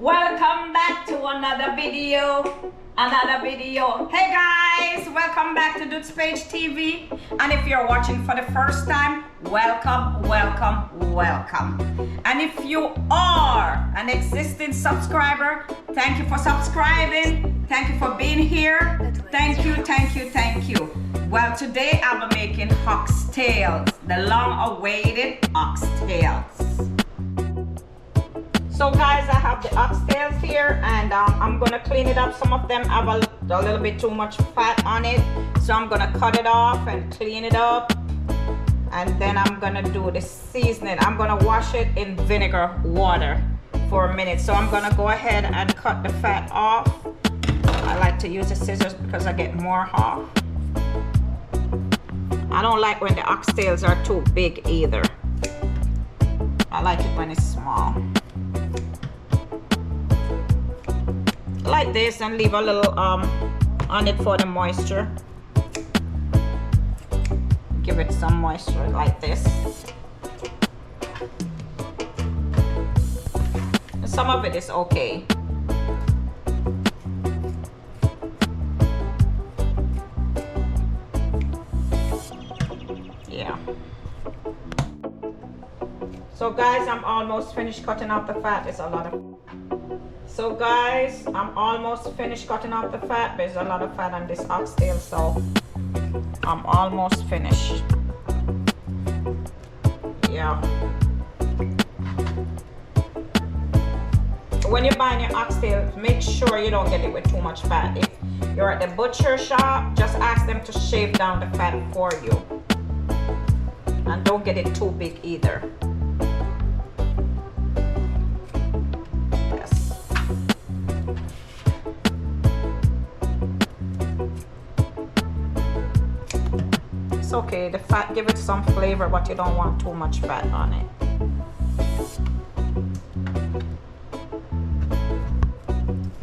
Welcome back to another video. Hey guys, welcome back to DudzPageTV. And if you're watching for the first time, welcome. And if you are an existing subscriber, thank you for subscribing. Thank you for being here. Thank you. Well, today I'll be making oxtails, the long-awaited oxtails. So guys, I have the oxtails here, and I'm gonna clean it up. Some of them have a little bit too much fat on it, so I'm gonna cut it off and clean it up. And then I'm gonna do the seasoning. I'm gonna wash it in vinegar water for a minute. So I'm gonna go ahead and cut the fat off. I like to use the scissors because I get more off. I don't like when the oxtails are too big either. I like it when it's small. Like this, and leave a little on it for the moisture. Give it some moisture like this. Some of it is okay. Yeah. So guys, I'm almost finished cutting off the fat. It's a lot of. So guys, I'm almost finished cutting off the fat. There's a lot of fat on this oxtail, so I'm almost finished. Yeah. When you're buying your oxtail, make sure you don't get it with too much fat. If you're at the butcher shop, just ask them to shave down the fat for you. And don't get it too big either. It's okay, the fat give it some flavor, but you don't want too much fat on it.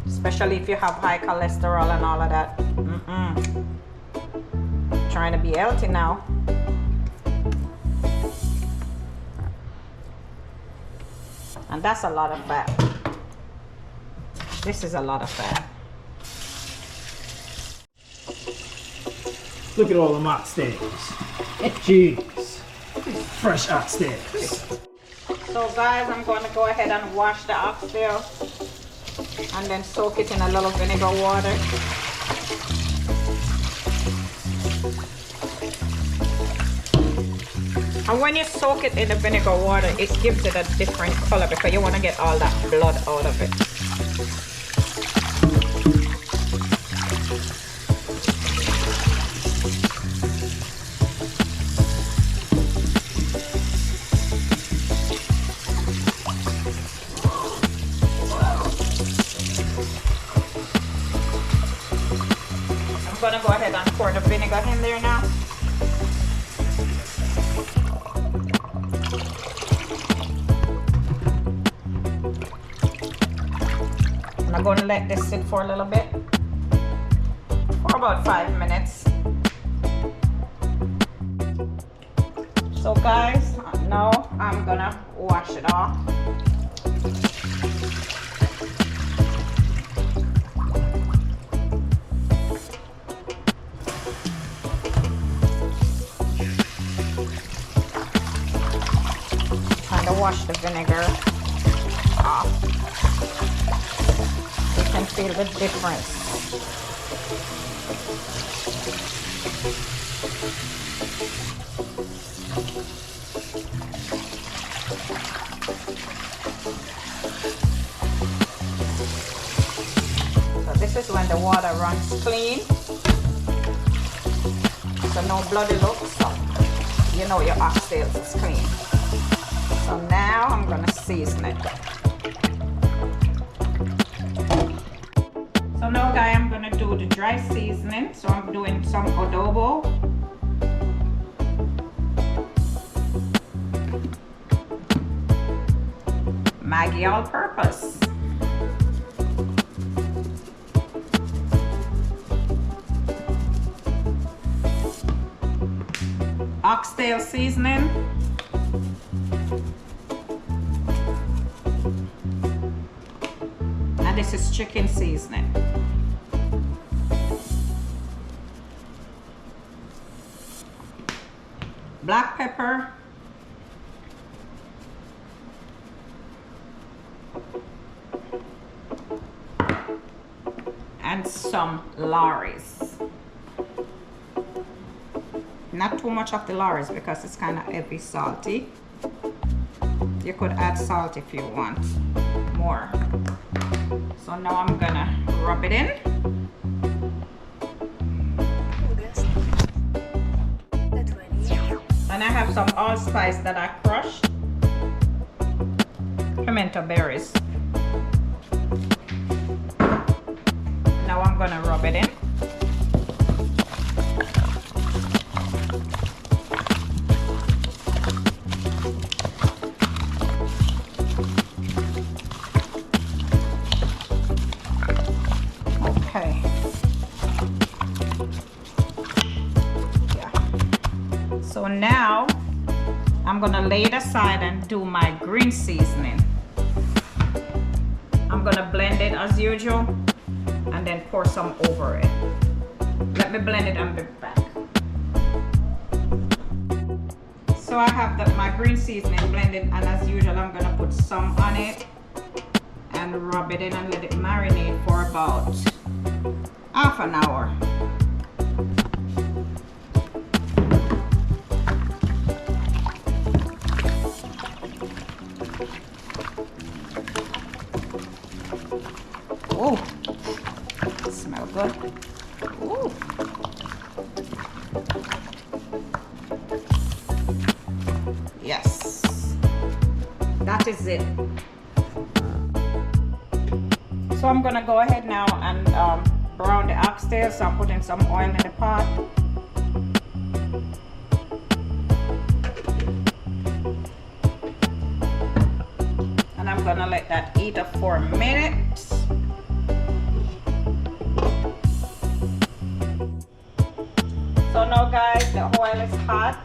Especially if you have high cholesterol and all of that. Trying to be healthy now. And that's a lot of fat. This is a lot of fat. Look at all them oxtails. Jeez. Fresh oxtails. So guys, I'm going to go ahead and wash the oxtail and then soak it in a little vinegar water. And when you soak it in the vinegar water, it gives it a different color because you want to get all that blood out of it. I'm gonna go ahead and pour the vinegar in there now. And I'm gonna let this sit for a little bit, for about 5 minutes. So guys, now I'm gonna wash it off. Wash the vinegar off. You can feel the difference. So this is when the water runs clean. So no bloody looks, so you know your oxtails is clean. So now I'm gonna season it. So now guys, I'm gonna do the dry seasoning. So I'm doing some adobo. Maggi all-purpose. Oxtail seasoning. this is chicken seasoning. Black pepper. And some Lorry's. Not too much of the Lorry's because it's kind of heavy salty. You could add salt if you want more. So now I'm gonna rub it in. And I have some allspice that I crushed. Pimento berries. Now I'm gonna rub it in. Okay. Yeah. So now I'm gonna lay it aside and do my green seasoning. I'm gonna blend it as usual and then pour some over it. Let me blend it and be back. So I have my green seasoning blended, and as usual I'm gonna put some on it and rub it in and let it marinate for about half an hour. Oh, smell good. Ooh. Yes, that is it. So I'm gonna go ahead now and brown the oxtail. So I'm putting some oil in the pot. And I'm gonna let that heat up for a minute. So now guys, the oil is hot.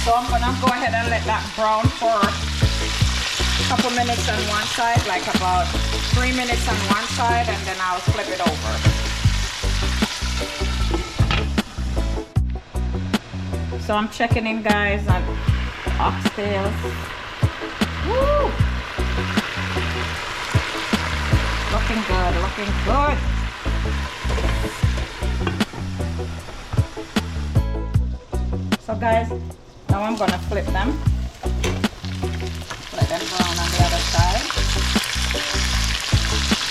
So I'm gonna go ahead and let that brown for a couple minutes on one side, like about 3 minutes on one side, and then I'll flip it over. So I'm checking in guys on oxtails. Woo! Looking good, looking good. So guys, now I'm gonna flip them. Let them brown on the other side.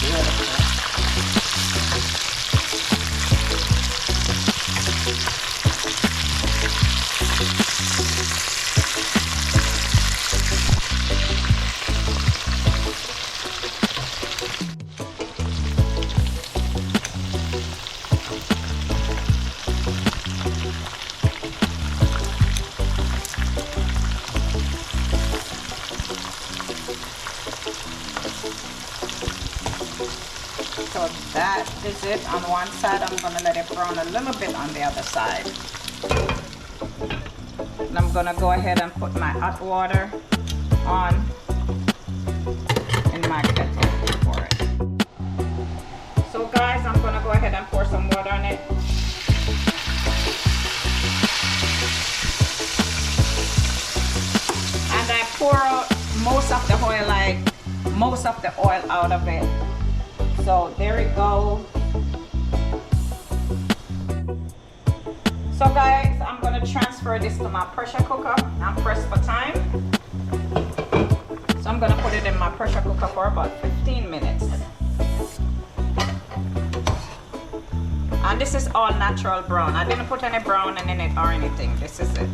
Beautiful. So that is it on one side. I'm gonna let it brown a little bit on the other side. And I'm gonna go ahead and put my hot water on in my kettle for it. So guys, I'm gonna go ahead and pour some water on it. And I pour out most of the oil, like most of the oil out of it. So there we go. So guys, I'm going going to transfer this to my pressure cooker and press for time. So I'm going to put it in my pressure cooker for about 15 minutes. And this is all natural brown. I didn't put any brown in it or anything. This is it.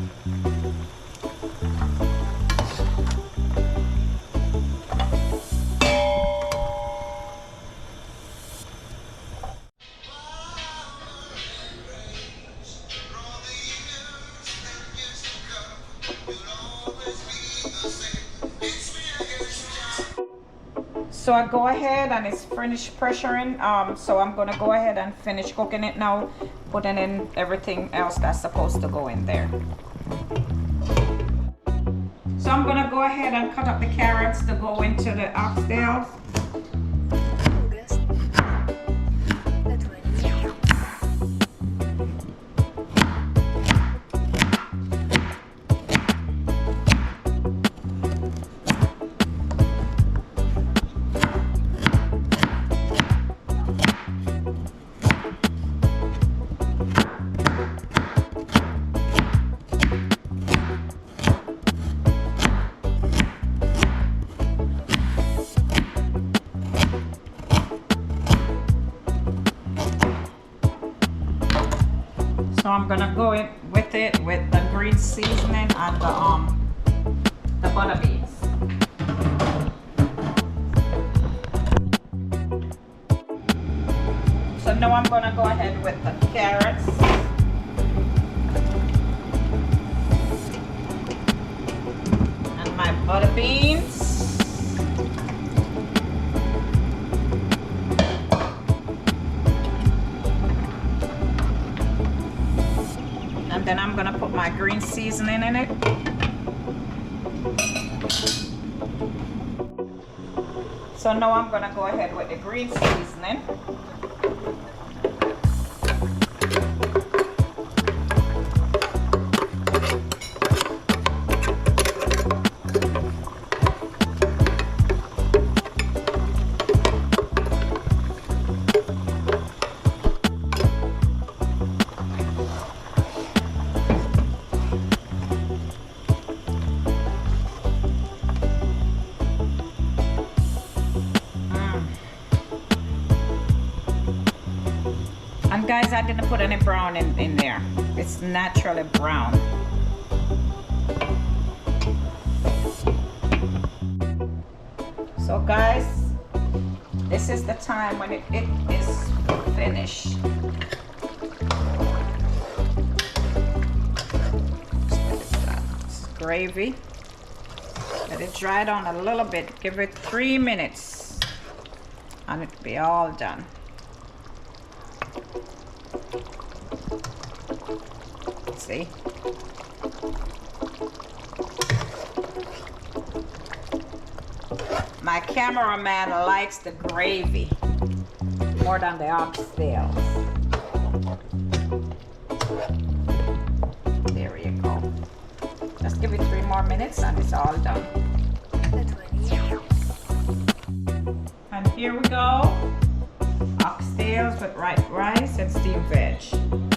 So I go ahead and it's finished pressuring. So I'm gonna go ahead and finish cooking it now, putting in everything else that's supposed to go in there. So I'm gonna go ahead and cut up the carrots to go into the oxtails. So I'm gonna go in with it with the green seasoning and the butter beans. So now I'm gonna go ahead with the carrots. And my butter beans. And then I'm gonna put my green seasoning in it. So now I'm gonna go ahead with the green seasoning. And guys, I didn't put any brown in there. It's naturally brown. So guys, this is the time when it is finished. This is gravy. Let it dry down a little bit. Give it 3 minutes and it'll be all done. See? My cameraman likes the gravy more than the oxtails. There you go. Just give it 3 more minutes and it's all done. And here we go. Oxtails with white rice and steamed veg.